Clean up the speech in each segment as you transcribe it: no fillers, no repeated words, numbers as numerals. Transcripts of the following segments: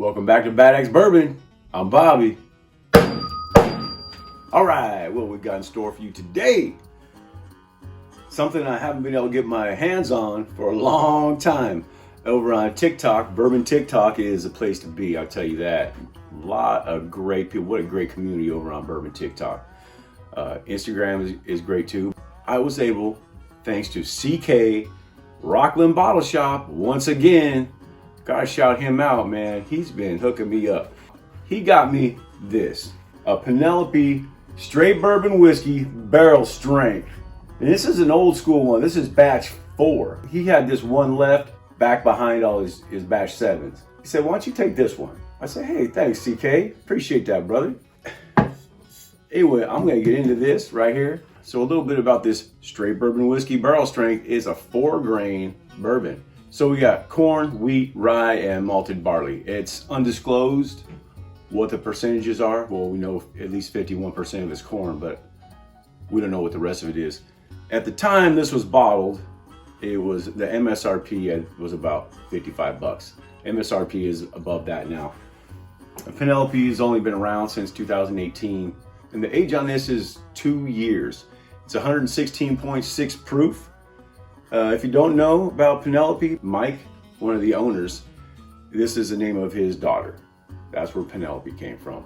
Welcome back to Bad Axe Bourbon. I'm Bobby. All right, what we got in store for you today? Something I haven't been able to get my hands on for a long time. Over on TikTok, Bourbon TikTok is a place to be, I'll tell you that. A lot of great people, what a great community over on Bourbon TikTok. Instagram is great too. I was able, thanks to CK, Rocklin Bottle Shop, once again, gotta shout him out, man. He's been hooking me up. He got me this, a Penelope Straight Bourbon Whiskey Barrel Strength. And this is an old school one. This is batch 4. He had this one left back behind all his batch 7s. He said, why don't you take this one? I said, hey, thanks, CK. Appreciate that, brother. Anyway, I'm gonna get into this right here. So a little bit about this Straight Bourbon Whiskey Barrel Strength is a 4-grain bourbon. So we got corn, wheat, rye, and malted barley. It's undisclosed what the percentages are. Well, we know at least 51% of it's corn, but we don't know what the rest of it is. At the time this was bottled, it was the MSRP was about 55 bucks. MSRP is above that now. Penelope has only been around since 2018, and the age on this is 2 years. It's 116.6 proof. If you don't know about Penelope, Mike, one of the owners, this is the name of his daughter. That's where Penelope came from.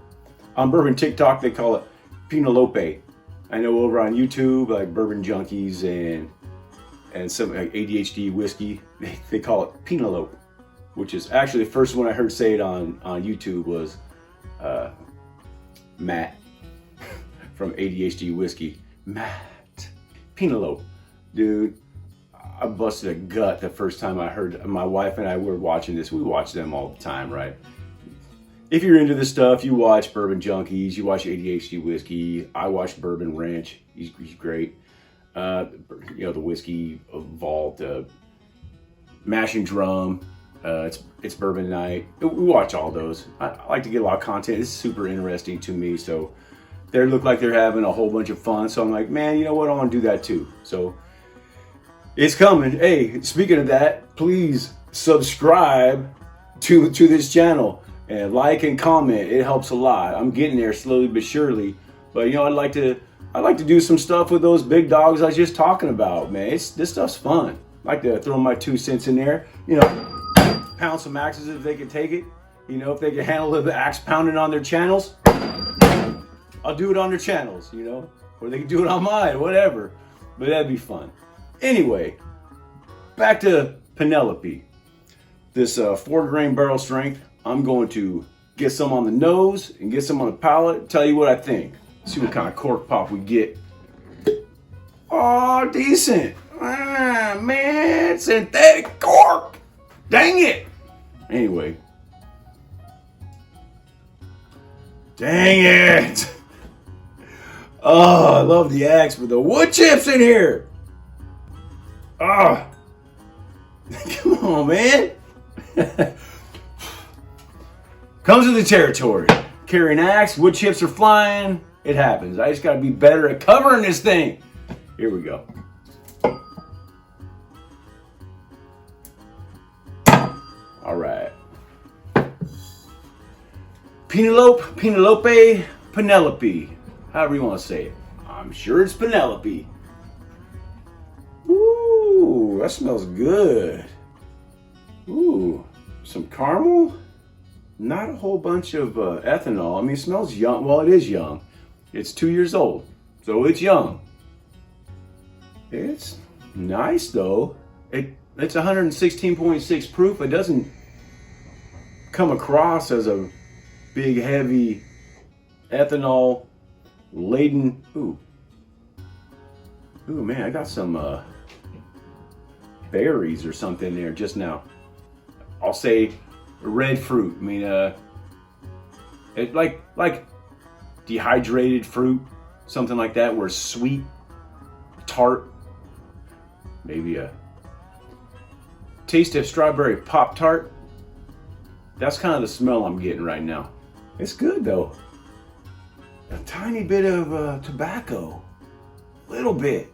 On Bourbon TikTok, they call it Penelope. I know over on YouTube, like Bourbon Junkies and some like ADHD whiskey, they call it Penelope, which is actually the first one I heard say it on YouTube was Matt from ADHD whiskey. Matt. Penelope. Dude, I busted a gut the first time I heard. My wife and I were watching this. We watch them all the time, right? If you're into this stuff, you watch Bourbon Junkies, you watch ADHD whiskey. I watch Bourbon Ranch. He's great. You know, the whiskey vault, Mash and Drum. It's Bourbon Night. We watch all those. I like to get a lot of content. It's super interesting to me. So they look like they're having a whole bunch of fun. So I'm like, man, you know what? I want to do that too. So it's coming. Hey, speaking of that, please subscribe to this channel and like and comment. It helps a lot. I'm getting there slowly but surely. But you know, I'd like to do some stuff with those big dogs I was just talking about, man. This stuff's fun. I like to throw my 2 cents in there. You know, pound some axes if they can take it. You know, if they can handle the axe pounding on their channels, I'll do it on their channels, you know, or they can do it on mine, whatever. But that'd be fun. Anyway, back to Penelope. This 4-grain barrel strength. I'm going to get some on the nose and get some on the palate. Tell you what I think. See what kind of cork pop we get. Oh, decent. Ah, man, synthetic cork. Dang it. Anyway. Dang it. Oh, I love the axe with the wood chips in here. Oh. Come on, man. Comes with the territory. Carry an axe, wood chips are flying. It happens. I just gotta be better at covering this thing. Here we go. All right. Penelope, however you want to say it. I'm sure it's Penelope. Ooh, that smells good. Ooh, some caramel. Not a whole bunch of ethanol. I mean, it smells young. Well, it is young. It's 2 years old, so it's young. It's nice though. It's 116.6 proof. It doesn't come across as a big, heavy, ethanol laden. Ooh, man, I got some berries or something there just now. I'll say red fruit. I mean, it like dehydrated fruit, something like that, where it's sweet, tart, maybe a taste of strawberry Pop-Tart. That's kind of the smell I'm getting right now. It's good though. A tiny bit of tobacco, little bit.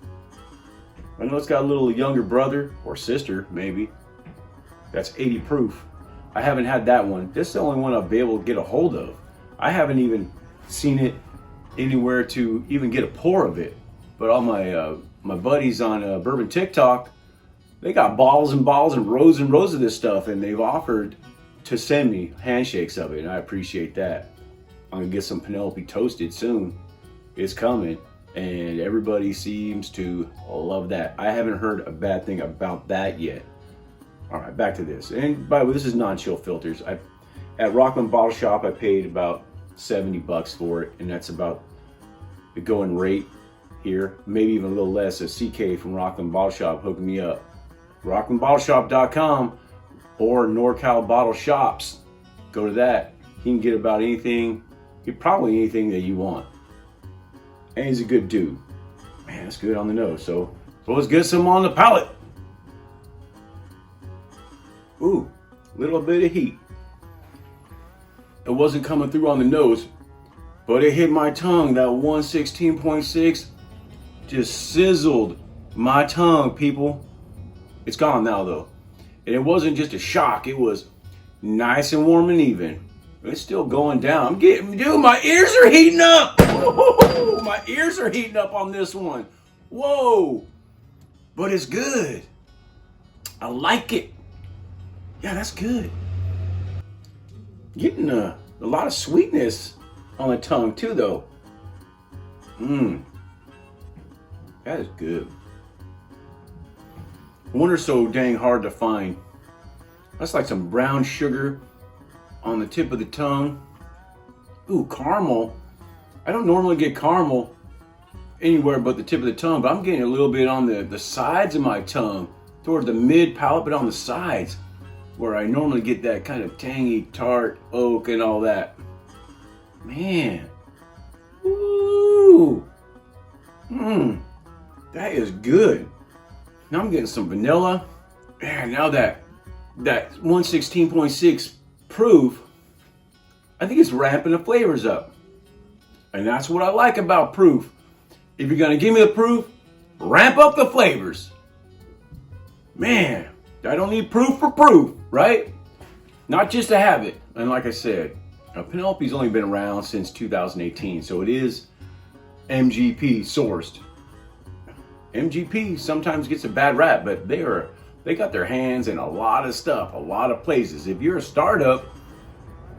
I know it's got a little younger brother or sister, maybe. That's 80 proof. I haven't had that one. This is the only one I'll be able to get a hold of. I haven't even seen it anywhere to even get a pour of it. But all my buddies on Bourbon TikTok, they got bottles and bottles and rows of this stuff, and they've offered to send me handshakes of it, and I appreciate that. I'm gonna get some Penelope toasted soon. It's coming, and everybody seems to love that. I haven't heard a bad thing about that yet. All right, back to this. And by the way, this is non-chill filters. At Rocklin Bottle Shop, I paid about $70 for it, and that's about the going rate here. Maybe even a little less. A CK from Rocklin Bottle Shop hooked me up. RocklinBottleShop.com or NorCal Bottle Shops. Go to that. You can get about anything, probably anything that you want. And he's a good dude. Man, that's good on the nose. So let's get some on the palate. Ooh, little bit of heat. It wasn't coming through on the nose, but it hit my tongue. That 116.6 just sizzled my tongue, people. It's gone now though. And it wasn't just a shock, it was nice and warm and even. It's still going down. Dude, my ears are heating up. Whoa, my ears are heating up on this one. Whoa, but it's good. I like it. Yeah, that's good. Getting a lot of sweetness on the tongue too though. That is good. Winter's so dang hard to find. That's like some brown sugar on the tip of the tongue. Ooh, caramel. I don't normally get caramel anywhere but the tip of the tongue, but I'm getting a little bit on the sides of my tongue, toward the mid palate, but on the sides, where I normally get that kind of tangy, tart, oak, and all that. Man. Ooh. That is good. Now I'm getting some vanilla. Man, now that 116.6 proof, I think it's ramping the flavors up. And that's what I like about proof. If you're gonna give me the proof, ramp up the flavors. Man, I don't need proof for proof, right? Not just to have it. And like I said, Penelope's only been around since 2018, so it is MGP sourced. MGP sometimes gets a bad rap, but they got their hands in a lot of stuff, a lot of places. If you're a startup,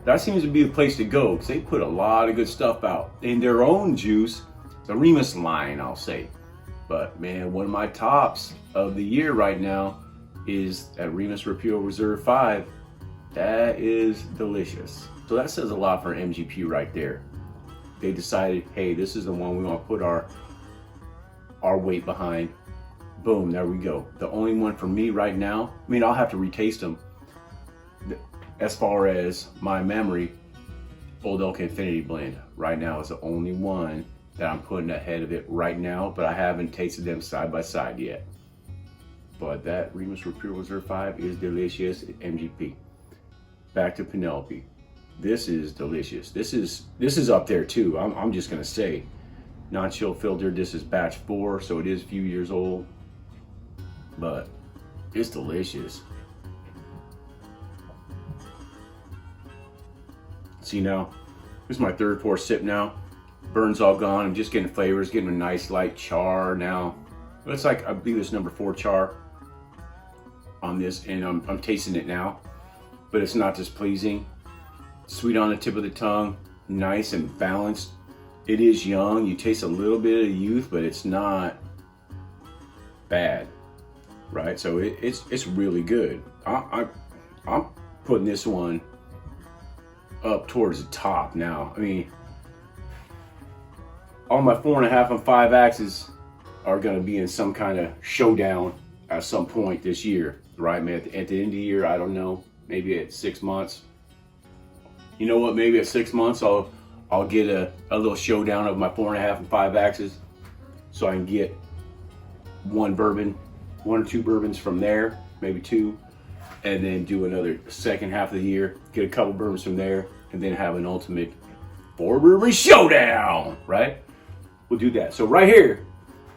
that seems to be the place to go, because they put a lot of good stuff out in their own juice, the Remus line, I'll say. But man, one of my tops of the year right now is that Remus Repeal Reserve 5. That is delicious. So that says a lot for MGP right there. They decided, hey, this is the one we want to put our weight behind. Boom, there we go. The only one for me right now, I mean, I'll have to retaste them. As far as my memory, Old Elk Infinity Blend right now is the only one that I'm putting ahead of it right now, but I haven't tasted them side by side yet. But that Remus Repeal Reserve 5 is delicious. MGP. Back to Penelope. This is delicious. This is up there too. I'm just gonna say, non-chill filter. This is batch 4, so it is a few years old, but it's delicious. See now, this is my third, fourth sip now. Burn's all gone. I'm just getting flavors, getting a nice light char now. It's like, I believe it's number 4 char on this, and I'm tasting it now, but it's not displeasing. Sweet on the tip of the tongue, nice and balanced. It is young. You taste a little bit of youth, but it's not bad, right? So it's really good. I'm putting this one up towards the top now. I mean, all my 4.5 and 5 axes are going to be in some kind of showdown at some point this year, right? Man, at the end of the year, I don't know, maybe at 6 months. You know what? Maybe at 6 months, I'll get a little showdown of my 4.5 and 5 axes, so I can get one or two bourbons from there, maybe 2, and then do another second half of the year, get a couple bourbons from there, and then have an ultimate 4 bourbon showdown, right? We'll do that. So right here,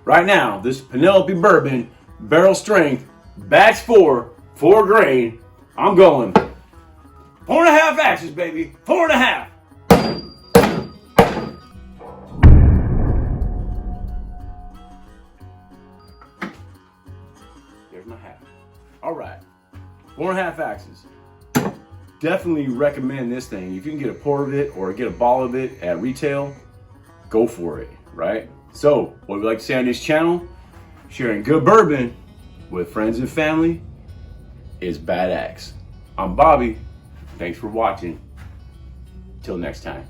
right now, this Penelope Bourbon Barrel Strength, batch 4, 4 grain. I'm going 4.5 axes, baby. 4.5. There's my hat. All right. 4.5 axes. Definitely recommend this thing. If you can get a pour of it or get a bottle of it at retail, go for it, right? So, what we like to say on this channel, sharing good bourbon with friends and family is Bad Axe. I'm Bobby. Thanks for watching. Till next time.